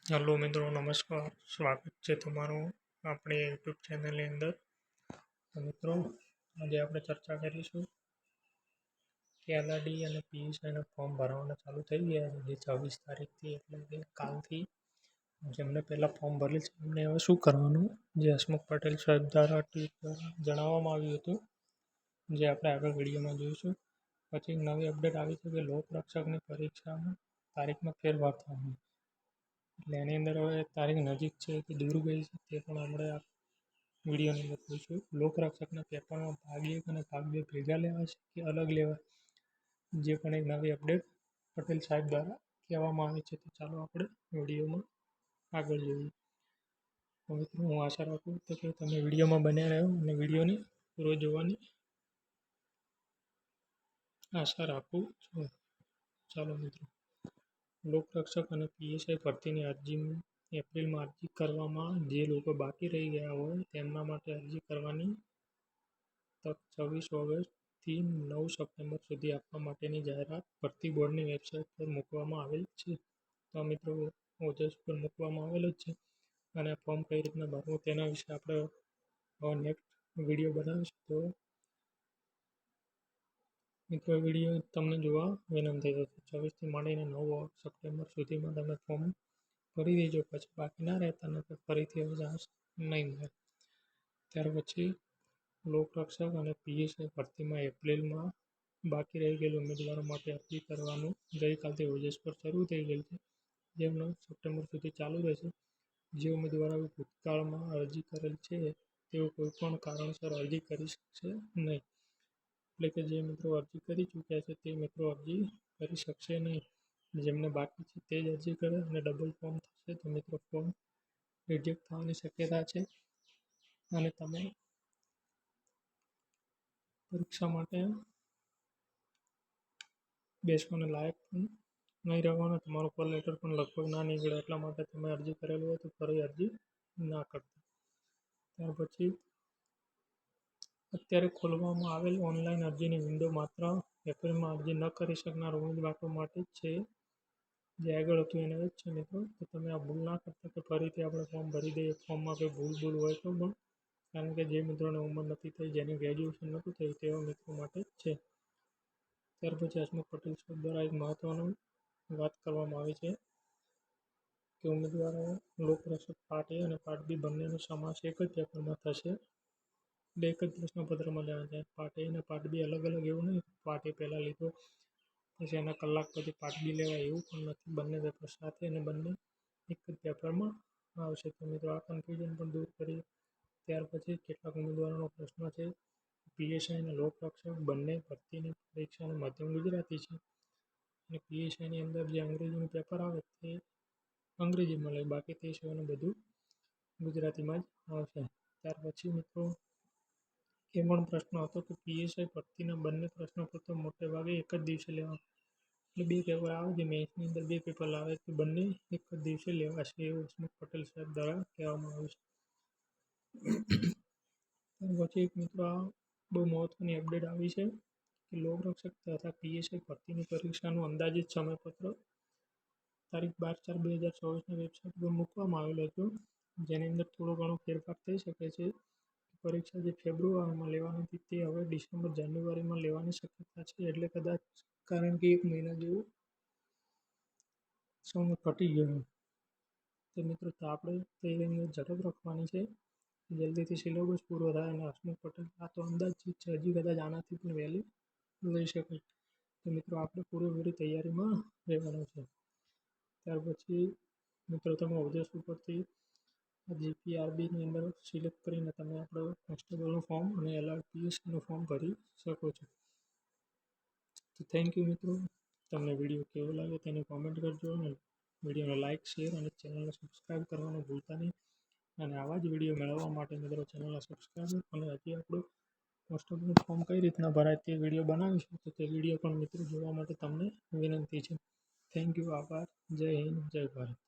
Hello મિત્રો, નમસ્કાર. સ્વાગત છે તમારું આપણી યુટ્યુબ ચેનલની અંદર. તો મિત્રો, આજે આપણે ચર્ચા કરીશું કે એલઆરડી અને પીએસઆઈના ફોર્મ ભરવાના ચાલુ થઈ ગયા છે જે 26 તારીખથી, એટલે કે કાલથી. જેમને પહેલાં ફોર્મ ભરેલ છે એમને હવે શું કરવાનું, જે હસમુખ પટેલ સાહેબ દ્વારા ટ્વીટ દ્વારા જણાવવામાં આવ્યું હતું, જે આપણે આગળ વિડીયોમાં જોઈશું. પછી નવી અપડેટ આવી છે કે લોકરક્ષકની પરીક્ષામાં તારીખમાં ફેરફાર થવાનો, એટલે એની અંદર હવે તારીખ નજીક છે કે દૂર ગઈ છે તે પણ આપણે આ વિડીયોની અંદર જોઈશું. લોકરક્ષકના પેપરમાં ભાગ 1 અને ભાગ 2 ભેગા લેવા છે કે અલગ લેવા, જે પણ એક નવી અપડેટ પટેલ સાહેબ દ્વારા કહેવામાં આવી છે. તો ચાલો આપણે વિડીયોમાં આગળ જોઈએ. તો મિત્રો, હું આશા રાખું તો કે તમે વિડીયોમાં બન્યા રહ્યો અને વિડીયોની પૂરો જોવાની આશા રાખું છું. ચાલો મિત્રો, લોકરક્ષક અને પીએસઆઈ ભરતીની અરજી એપ્રિલમાં અરજી કરવામાં, જે લોકો બાકી રહી ગયા હોય તેમના માટે અરજી કરવાની તક 26 ઓગસ્ટથી 9 સપ્ટેમ્બર સુધી આપવા માટેની જાહેરાત ભરતી બોર્ડની વેબસાઇટ પર મૂકવામાં આવેલ છે. તો મિત્રો, ઓજસ પર મૂકવામાં આવેલ જ છે, અને ફોર્મ કઈ રીતના ભરવું તેના વિશે આપણે નેક્સ્ટ વિડીયો બનાવીશું. તો મિત્રો, વિડીયો તમને જોવા વિનંતી છે. 26થી માંડીને 9 સપ્ટેમ્બર સુધીમાં તમે ફોર્મ ભરી દેજો, પછી બાકી ના રહેતા નથી ફરીથી હવે ચાન્સ નહીં મળે. ત્યાર પછી લોકરક્ષક અને પીએસઆઈ ભરતીમાં એપ્રિલમાં બાકી રહી ગયેલા ઉમેદવારો માટે અરજી કરવાનું ગઈકાલથી ઓજસ પર શરૂ થઈ ગયેલ છે, જે 9 સપ્ટેમ્બર સુધી ચાલુ રહેશે. જે ઉમેદવારોએ ભૂતકાળમાં અરજી કરેલ છે તેઓ કોઈપણ કારણસર અરજી કરી શકશે નહીં. એટલે કે જે મિત્રો અરજી કરી ચૂક્યા છે તે મિત્રો અરજી કરી શકશે નહીં. જેમને બાકી છે તે જ અરજી કરે અને ડબલ ફોર્મ થશે તો મિત્રો ફોર્મ રિજેક્ટ થવાની શક્યતા છે, અને તમે પરીક્ષા માટે બેસવાના લાયક પણ નહીં રહેવાનો. તમારો કોલ લેટર પણ લગભગ ના નીકળે, એટલા માટે તમે અરજી કરેલી હોય તો ફરી અરજી ના કરતા. ત્યાર પછી અત્યારે ખોલવામાં આવેલ ઓનલાઈન અરજીની વિન્ડો માત્ર એપ્રિલમાં અરજી ન કરી શકનાર ઉમેદવારો માટે જ છે. જે આગળ હતું એને જ છે મિત્રો. તો તમે આ ભૂલ ના કરતા કે ફરીથી આપણે ફોર્મ ભરી દઈએ, ફોર્મમાં કંઈ ભૂલ હોય તો પણ, કારણ કે જે મિત્રોને ઉંમર નથી થઈ, જેની ગ્રેજ્યુએશન નહોતું થયું તેવા મિત્રો માટે જ છે. ત્યાર પછી હસમુખ પટેલ સાહેબ દ્વારા એક મહત્ત્વની વાત કરવામાં આવી છે કે ઉમેદવારો લોકરક્ષક પાર્ટ A અને પાર્ટ B બંનેનો સમાવેશ એક જ પેપરમાં થશે. બે એક જ પ્રશ્નપત્રમાં લેવા જાય. પાર્ટ A અને પાર્ટ B અલગ અલગ એવું નહીં, પાર્ટ A પહેલાં લીધો પછી એના કલાક પછી પાર્ટ B લેવાય એવું પણ નથી. બંને પેપર સાથે અને બંને એક જ પેપરમાં આવશે. તો મિત્રો, આ કન્ફ્યુઝન પણ દૂર કરીએ. ત્યાર પછી કેટલાક ઉમેદવારોનો પ્રશ્ન છે, પીએસઆઈ અને લોકરક્ષક બંને ભરતીની પરીક્ષાનું માધ્યમ ગુજરાતી છે, અને પીએસઆઈની અંદર જે અંગ્રેજીનું પેપર આવે તે અંગ્રેજીમાં લે, બાકી તે સિવાયનું બધું ગુજરાતીમાં જ આવશે. ત્યાર પછી મિત્રો એ પણ પ્રશ્ન હતો કે પીએસઆઈ ભરતીના બંને પ્રશ્નપત્રો મોટે ભાગે એક જ દિવસે લેવા, એટલે બે પેપર આવે, જે મેથ્સની અંદર બે પેપર આવે તે બંને એક જ દિવસે લેવાશે એવું હસમુખ પટેલ સાહેબ દ્વારા કહેવામાં આવ્યું છે. ત્યાર પછી એક મિત્રો આ બહુ મહત્ત્વની અપડેટ આવી છે કે લોકરક્ષક તથા પીએસઆઈ ભરતીની પરીક્ષાનું અંદાજિત સમયપત્ર તારીખ 12/4/2024 વેબસાઇટ પર મૂકવામાં આવેલું હતું, જેની અંદર થોડો ઘણો ફેરફાર થઈ શકે છે. પરીક્ષા જે ફેબ્રુઆરીમાં લેવાની હતી તે હવે ડિસેમ્બર જાન્યુઆરીમાં લેવાની શક્યતા છે, એટલે કદાચ, કારણ કે 1 મહિના જેવું સમય ઘટી ગયો. તો મિત્રો, તો આપણે તૈયારીની ઝડપ રાખવાની છે, જલ્દીથી સિલેબસ પૂરો થાય. અને હસમુખ પટેલ આ તો અંદાજિત છે, હજી કદાચ આનાથી પણ વહેલી લઈ શકે. તો મિત્રો, આપણે પૂરેપૂરી તૈયારીમાં રહેવાનું છે. ત્યાર પછી મિત્રો, તમે ઓજસ ઉપરથી જીપીઆરબીની અંદર સિલેક્ટ કરીને તમે આપણો કોન્સ્ટેબલનું ફોર્મ અને એલઆરપીએસનું ફોર્મ ભરી શકો છો. તો થેન્ક યુ મિત્રો. તમને વિડીયો કેવો લાગે તેને કોમેન્ટ કરજો, અને વિડીયોને લાઇક, શેર અને ચેનલને સબસ્ક્રાઈબ કરવાનું ભૂલતા નહીં. અને આવા જ વિડીયો મેળવવા માટે મિત્રો ચેનલને સબસ્ક્રાઈબ, અને હજી આપણું કોન્સ્ટેબલનું ફોર્મ કઈ રીતના ભરાય તે વિડીયો બનાવીશું, તો તે વિડીયો પણ મિત્રો જોવા માટે તમને વિનંતી છે. Thank you. આભાર. જય હિન્દ, જય ભારત.